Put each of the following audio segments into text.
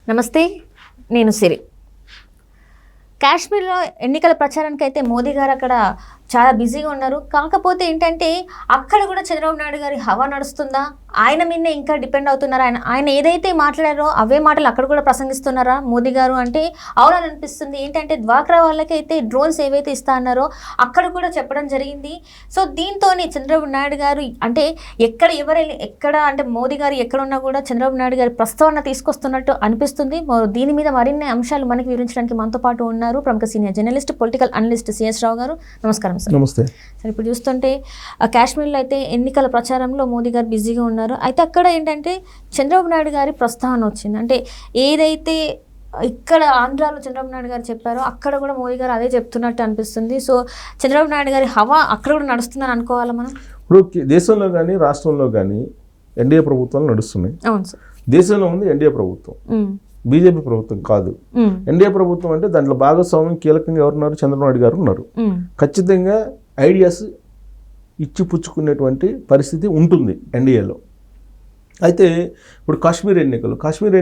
నమస్తే, నేను సిరి. కాశ్మీర్లో ఎన్నికల ప్రచారానికి అయితే మోదీ గారు అక్కడ చాలా బిజీగా ఉన్నారు. కాకపోతే ఏంటంటే అక్కడ కూడా చంద్రబాబు నాయుడు గారి హవా నడుస్తుందా, ఆయన మీదనే ఇంకా డిపెండ్ అవుతున్నారా, ఆయన ఏదైతే మాట్లాడారో అవే మాటలు అక్కడ కూడా ప్రసంగిస్తున్నారా మోదీ గారు అంటే అవునని అనిపిస్తుంది. ఏంటంటే డ్వాక్రా వాళ్ళకైతే డ్రోన్స్ ఏవైతే ఇస్తా అన్నారో అక్కడ కూడా చెప్పడం జరిగింది. సో దీంతో చంద్రబాబు నాయుడు గారు అంటే ఎక్కడ అంటే మోదీ గారు ఎక్కడున్నా కూడా చంద్రబాబు నాయుడు గారి ప్రస్తావన తీసుకొస్తున్నట్టు అనిపిస్తుంది. దీని మీద మరిన్ని అంశాలు మనకి వివరించడానికి మనతో పాటు ఉన్నారు ప్రముఖ senior journalist, political analyst C S Rao garu. నమస్కారం సార్. నమస్తే సార్. ఇప్పుడు చూస్తుంటే కాశ్మీర్లో అయితే ఎన్నికల ప్రచారంలో మోదీ గారు బిజీగా ఉన్నారు. అయితే అక్కడ ఏంటంటే చంద్రబాబు నాయుడు గారి ప్రస్తావన వచ్చింది. అంటే ఏదైతే ఇక్కడ ఆంధ్రాలో చంద్రబాబు నాయుడు గారు చెప్పారో అక్కడ కూడా మోదీ గారు అదే చెప్తున్నట్టు అనిపిస్తుంది. సో చంద్రబాబు నాయుడు గారి హవా అక్కడ కూడా నడుస్తుందని అనుకోవాలా మనం? ఇప్పుడు దేశంలో కానీ రాష్ట్రంలో కానీ ఎన్డీఏ ప్రభుత్వాలు నడుస్తున్నాయి. అవును సార్. దేశంలో ఉంది ఎన్డీఏ ప్రభుత్వం, బీజేపీ ప్రభుత్వం కాదు. ఎన్డీఏ ప్రభుత్వం అంటే దాంట్లో భాగస్వామ్యం కీలకంగా ఎవరున్నారు? చంద్రబాబు నాయుడు గారు ఉన్నారు. ఖచ్చితంగా ఐడియాస్ ఇచ్చి పుచ్చుకునేటువంటి పరిస్థితి ఉంటుంది ఎన్డీఏలో. అయితే ఇప్పుడు కాశ్మీర్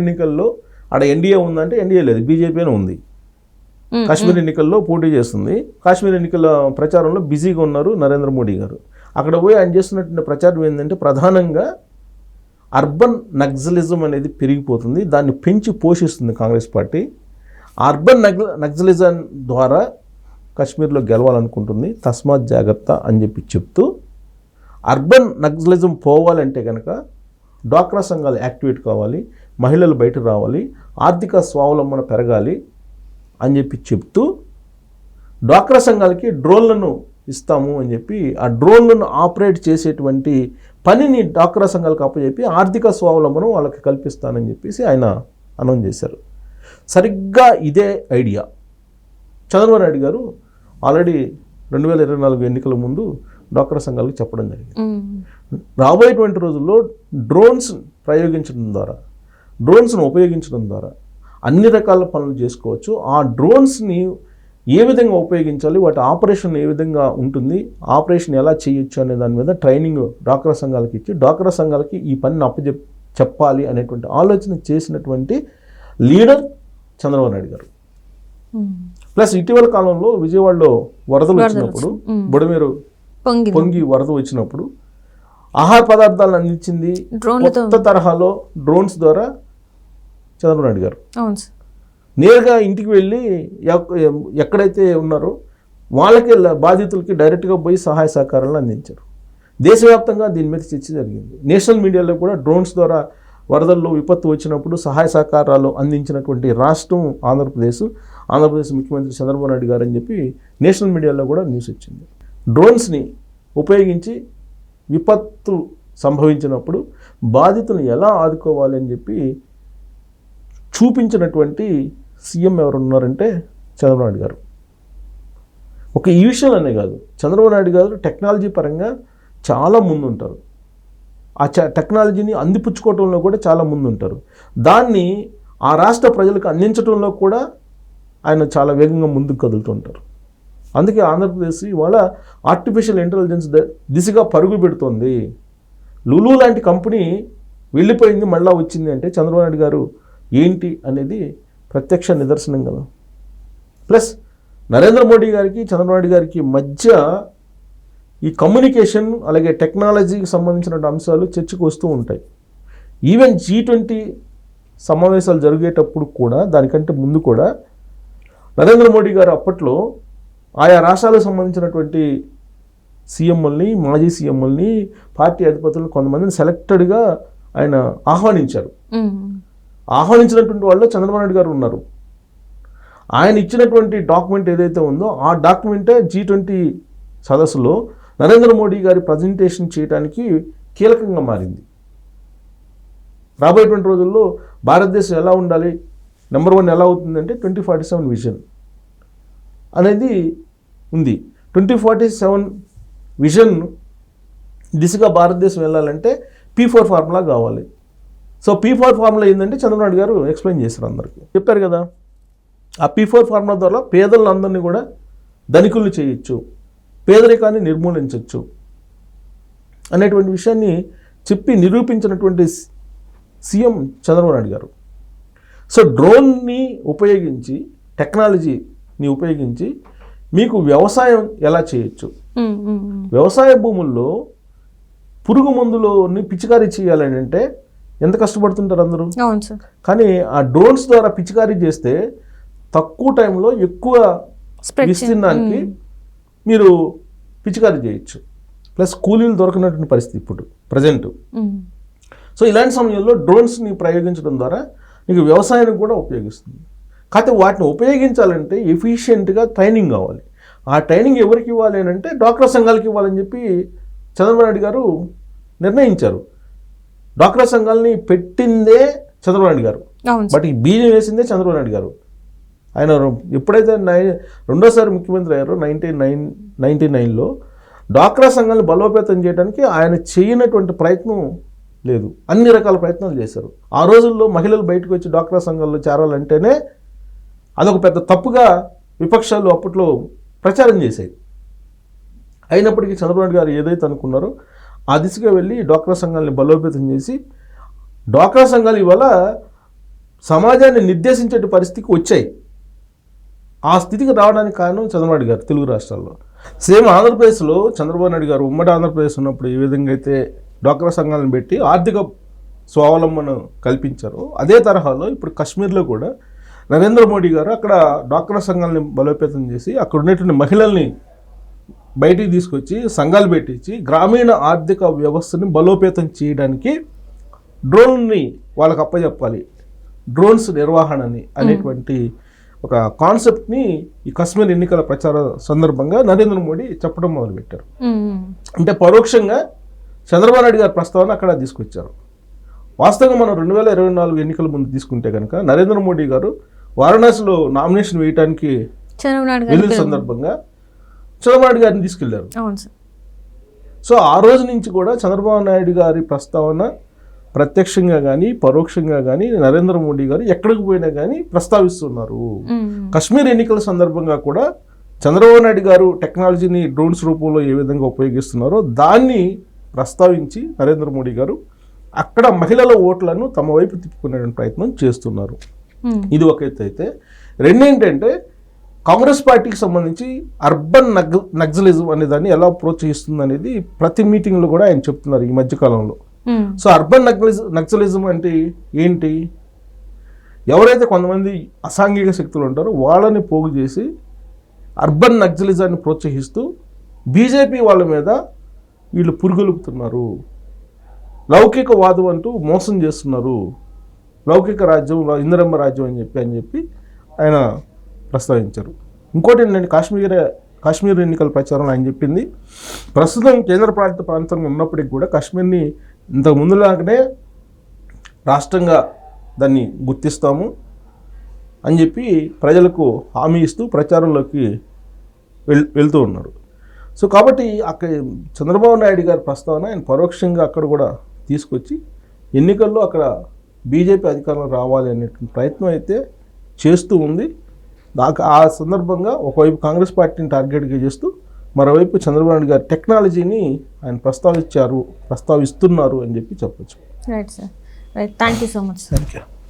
ఎన్నికల్లో ఆడ ఎన్డీఏ ఉందంటే ఎన్డీఏ లేదు, బీజేపీనే ఉంది. కాశ్మీర్ ఎన్నికల్లో పోటీ చేస్తుంది. కాశ్మీర్ ఎన్నికల ప్రచారంలో బిజీగా ఉన్నారు నరేంద్ర మోడీ గారు. అక్కడ పోయి ఆయన చేస్తున్నటువంటి ప్రచారం ఏంటంటే ప్రధానంగా అర్బన్ నక్సలిజం అనేది పెరిగిపోతుంది, దాన్ని పెంచి పోషిస్తుంది కాంగ్రెస్ పార్టీ. అర్బన్ నక్సలిజం ద్వారా కాశ్మీర్లో గెలవాలనుకుంటుంది, తస్మాత్ జాగ్రత్త అని చెప్పి చెప్తూ అర్బన్ నక్సలిజం పోవాలంటే కనుక డ్వాక్రా సంఘాలు యాక్టివేట్ కావాలి, మహిళలు బయట రావాలి, ఆర్థిక స్వావలంబన పెరగాలి అని చెప్పి చెప్తూ డ్వాక్రా సంఘాలకి డ్రోన్లను ఇస్తాము అని చెప్పి ఆ డ్రోన్లను ఆపరేట్ చేసేటువంటి పనిని డ్వాక్రా సంఘాలకు అప్పచెప్పి ఆర్థిక స్వావలంబనం వాళ్ళకి కల్పిస్తానని చెప్పేసి ఆయన అనౌన్స్ చేశారు. సరిగ్గా ఇదే ఐడియా చంద్రబాబు నాయుడు గారు ఆల్రెడీ 2024 ఎన్నికల ముందు డ్వాక్రా సంఘాలకు చెప్పడం జరిగింది. రాబోయేటువంటి రోజుల్లో డ్రోన్స్ను ఉపయోగించడం ద్వారా అన్ని రకాల పనులు చేసుకోవచ్చు. ఆ డ్రోన్స్ని ఏ విధంగా ఉపయోగించాలి, వాటి ఆపరేషన్ ఏ విధంగా ఉంటుంది, ఆపరేషన్ ఎలా చేయొచ్చు అనే దాని మీద ట్రైనింగ్ డ్వాక్రా సంఘాలకి ఇచ్చి డ్వాక్రా సంఘాలకి ఈ పనిని చెప్పాలి అనేటువంటి ఆలోచన చేసినటువంటి లీడర్ చంద్రబాబు నాయుడు గారు. ప్లస్ ఇటీవల కాలంలో విజయవాడలో వరదలు వచ్చినప్పుడు, బుడమేరు పొంగి వరద వచ్చినప్పుడు ఆహార పదార్థాలను అందించింది కొత్త తరహాలో డ్రోన్స్ ద్వారా చంద్రబాబు నాయుడు గారు. నేరుగా ఇంటికి వెళ్ళి ఎక్కడైతే ఉన్నారో వాళ్ళకి బాధితులకి డైరెక్ట్గా పోయి సహాయ సహకారాలను అందించారు. దేశవ్యాప్తంగా దీని మీద చర్చ జరిగింది. నేషనల్ మీడియాలో కూడా డ్రోన్స్ ద్వారా వరదల్లో విపత్తు వచ్చినప్పుడు సహాయ సహకారాలు అందించినటువంటి రాష్ట్రం ఆంధ్రప్రదేశ్ ముఖ్యమంత్రి చంద్రబాబు నాయుడు గారు అని చెప్పి నేషనల్ మీడియాలో కూడా న్యూస్ వచ్చింది. డ్రోన్స్ని ఉపయోగించి విపత్తు సంభవించినప్పుడు బాధితులను ఎలా ఆదుకోవాలి అని చెప్పి చూపించినటువంటి సీఎం ఎవరు ఉన్నారంటే చంద్రబాబు నాయుడు గారు. ఒక ఈ విషయాలనే కాదు, చంద్రబాబు నాయుడు గారు టెక్నాలజీ పరంగా చాలా ముందుంటారు. ఆ టెక్నాలజీని అందిపుచ్చుకోవడంలో కూడా చాలా ముందుంటారు. దాన్ని ఆ రాష్ట్ర ప్రజలకు అందించడంలో కూడా ఆయన చాలా వేగంగా ముందుకు కదులుతుంటారు. అందుకే ఆంధ్రప్రదేశ్ ఇవాళ ఆర్టిఫిషియల్ ఇంటెలిజెన్స్ దిశగా పరుగు పెడుతోంది. లులు లాంటి కంపెనీ వెళ్ళిపోయింది, మళ్ళీ వచ్చింది అంటే చంద్రబాబు నాయుడు గారు ఏంటి అనేది ప్రత్యక్ష నిదర్శనం కదా. ప్లస్ నరేంద్ర మోడీ గారికి చంద్రబాబు నాయుడు గారికి మధ్య ఈ కమ్యూనికేషన్ అలాగే టెక్నాలజీకి సంబంధించిన అంశాలు చర్చకు వస్తూ ఉంటాయి. ఈవెన్ G20 సమావేశాలు జరిగేటప్పుడు కూడా, దానికంటే ముందు కూడా నరేంద్ర మోడీ గారు అప్పట్లో ఆయా రాష్ట్రాలకు సంబంధించినటువంటి సీఎంలని, మాజీ సీఎంలని, పార్టీ అధిపతులను కొంతమందిని సెలెక్టెడ్గా ఆయన ఆహ్వానించారు. ఆహ్వానించినటువంటి వాళ్ళు చంద్రబాబు నాయుడు గారు ఉన్నారు. ఆయన ఇచ్చినటువంటి డాక్యుమెంట్ ఏదైతే ఉందో ఆ డాక్యుమెంటే G20 సదస్సులో నరేంద్ర మోడీ గారి ప్రజెంటేషన్ చేయడానికి కీలకంగా మారింది. రాబోయేటువంటి రోజుల్లో భారతదేశం ఎలా ఉండాలి, నెంబర్ 1 ఎలా అవుతుందంటే 2047 విజన్ అనేది ఉంది. 2047 విజన్ దిశగా భారతదేశం వెళ్ళాలంటే P4 ఫార్ములా కావాలి. సో P4 ఫార్ములా ఏంటంటే చంద్రబాబు నాయుడు గారు ఎక్స్ప్లెయిన్ చేశారు, అందరికీ చెప్పారు కదా. ఆ P4 ఫార్ములా ద్వారా పేదలందరినీ కూడా ధనికులు చేయొచ్చు, పేదరికాన్ని నిర్మూలించవచ్చు అనేటువంటి విషయాన్ని చెప్పి నిరూపించినటువంటి సీఎం చంద్రబాబు నాయుడు గారు. సో డ్రోన్ని ఉపయోగించి, టెక్నాలజీని ఉపయోగించి మీకు వ్యవసాయం ఎలా చేయొచ్చు, వ్యవసాయ భూముల్లో పురుగు మందులని పిచికారీ చేయాలని అంటే ఎంత కష్టపడుతుంటారు అందరూ. అవును సార్. కానీ ఆ డ్రోన్స్ ద్వారా పిచికారీ చేస్తే తక్కువ టైంలో ఎక్కువ విస్తీర్ణానికి మీరు పిచికారీ చేయొచ్చు. ప్లస్ కూలీలు దొరకనటువంటి పరిస్థితి ఇప్పుడు ప్రజెంట్. సో ఇలాంటి సమయంలో డ్రోన్స్ని ప్రయోగించడం ద్వారా మీకు వ్యవసాయానికి కూడా ఉపయోగిస్తుంది. కాకపోతే వాటిని ఉపయోగించాలంటే ఎఫిషియెంట్గా ట్రైనింగ్ కావాలి. ఆ ట్రైనింగ్ ఎవరికి ఇవ్వాలి అని అంటే డ్వాక్రా సంఘాలకి ఇవ్వాలని చెప్పి చంద్రబాబు నాయుడు గారు నిర్ణయించారు. డ్వాక్రా సంఘాలని పెట్టిందే చంద్రబాబు నాయుడు గారు, బట్ ఈ బీజం వేసిందే చంద్రబాబు నాయుడు గారు. ఆయన ఎప్పుడైతే రెండోసారి ముఖ్యమంత్రి అయ్యారో 1999లో డ్వాక్రా సంఘాలను బలోపేతం చేయడానికి ఆయన చేయనటువంటి ప్రయత్నం లేదు. అన్ని రకాల ప్రయత్నాలు చేశారు. ఆ రోజుల్లో మహిళలు బయటకు వచ్చి డ్వాక్రా సంఘాల్లో చేరాలంటేనే అదొక పెద్ద తప్పుగా విపక్షాలు అప్పట్లో ప్రచారం చేశాయి. అయినప్పటికీ చంద్రబాబు నాయుడు గారు ఏదైతే అనుకున్నారో ఆ దిశగా వెళ్ళి డ్వాక్రా సంఘాలని బలోపేతం చేసి డ్వాక్రా సంఘాలు ఇవాళ సమాజాన్ని నిర్దేశించే పరిస్థితికి వచ్చాయి. ఆ స్థితికి రావడానికి కారణం చంద్రబాబు నాయుడు గారు తెలుగు రాష్ట్రాల్లో. సేమ్ ఆంధ్రప్రదేశ్లో చంద్రబాబు నాయుడు గారు ఉమ్మడి ఆంధ్రప్రదేశ్ ఉన్నప్పుడు ఏ విధంగా అయితే డ్వాక్రా సంఘాలను పెట్టి ఆర్థిక స్వావలంబన కల్పించారో అదే తరహాలో ఇప్పుడు కాశ్మీర్లో కూడా నరేంద్ర మోడీ గారు అక్కడ డ్వాక్రా సంఘాలని బలోపేతం చేసి అక్కడ ఉన్నటువంటి మహిళల్ని బయటికి తీసుకొచ్చి సంఘాలు పెట్టించి గ్రామీణ ఆర్థిక వ్యవస్థని బలోపేతం చేయడానికి డ్రోన్ని వాళ్ళకి అప్పచెప్పాలి, డ్రోన్స్ నిర్వహణని అనేటువంటి ఒక కాన్సెప్ట్ని ఈ కాశ్మీర్ ఎన్నికల ప్రచార సందర్భంగా నరేంద్ర మోడీ చెప్పడం మొదలుపెట్టారు. అంటే పరోక్షంగా చంద్రబాబు నాయుడు గారి ప్రస్తావన అక్కడ తీసుకొచ్చారు. వాస్తవంగా మనం 2024 ఎన్నికల ముందు తీసుకుంటే కనుక నరేంద్ర మోడీ గారు వారణాసిలో నామినేషన్ వేయడానికి వెళ్ళిన సందర్భంగా చంద్రబాబు నాయుడు గారిని తీసుకెళ్లారు. సో ఆ రోజు నుంచి కూడా చంద్రబాబు నాయుడు గారి ప్రస్తావన ప్రత్యక్షంగా కానీ పరోక్షంగా కానీ నరేంద్ర మోడీ గారు ఎక్కడికి పోయినా కానీ ప్రస్తావిస్తున్నారు. కాశ్మీర్ ఎన్నికల సందర్భంగా కూడా చంద్రబాబు నాయుడు గారు టెక్నాలజీని డ్రోన్స్ రూపంలో ఏ విధంగా ఉపయోగిస్తున్నారో దాన్ని ప్రస్తావించి నరేంద్ర మోడీ గారు అక్కడ మహిళల ఓట్లను తమ వైపు తిప్పుకునే ప్రయత్నం చేస్తున్నారు. ఇది ఒక ఎత్తు అయితే, రెండేంటంటే కాంగ్రెస్ పార్టీకి సంబంధించి అర్బన్ నక్సలిజం అనే దాన్ని ఎలా ప్రోత్సహిస్తుంది అనేది ప్రతి మీటింగ్లో కూడా ఆయన చెప్తున్నారు ఈ మధ్యకాలంలో. సో అర్బన్ నక్సలిజం అంటే ఏంటి? ఎవరైతే కొంతమంది అసాంఘిక శక్తులు ఉంటారో వాళ్ళని పోగు చేసి అర్బన్ నక్సలిజాన్ని ప్రోత్సహిస్తూ బీజేపీ వాళ్ళ మీద వీళ్ళు పురుగొలుపుతున్నారు, లౌకికవాదం అంటూ మోసం చేస్తున్నారు, లౌకిక రాజ్యం ఇందిరమ్మ రాజ్యం అని చెప్పి ఆయన ప్రస్తావించారు. ఇంకోటి ఏంటంటే కాశ్మీర్ ఎన్నికల ప్రచారంలో ఆయన చెప్పింది ప్రస్తుతం కేంద్ర పాలిత ప్రాంతంగా ఉన్నప్పటికీ కూడా కాశ్మీర్ని ఇంతకు ముందులాగానే రాష్ట్రంగా దాన్ని గుర్తిస్తాము అని చెప్పి ప్రజలకు హామీ ఇస్తూ ప్రచారంలోకి వెళ్తూ ఉన్నారు. సో కాబట్టి అక్కడ చంద్రబాబు నాయుడు గారి ప్రస్తావన ఆయన పరోక్షంగా అక్కడ కూడా తీసుకొచ్చి ఎన్నికల్లో అక్కడ బీజేపీ అధికారంలో రావాలి అనేటువంటి ప్రయత్నం అయితే చేస్తూ ఉంది. ఆ సందర్భంగా ఒకవైపు కాంగ్రెస్ పార్టీని టార్గెట్గా చేస్తూ మరోవైపు చంద్రబాబు నాయుడు గారి టెక్నాలజీని ఆయన ప్రస్తావిస్తున్నారు అని చెప్పి చెప్పొచ్చు. Right sir, right. Thank you so much. Thank you.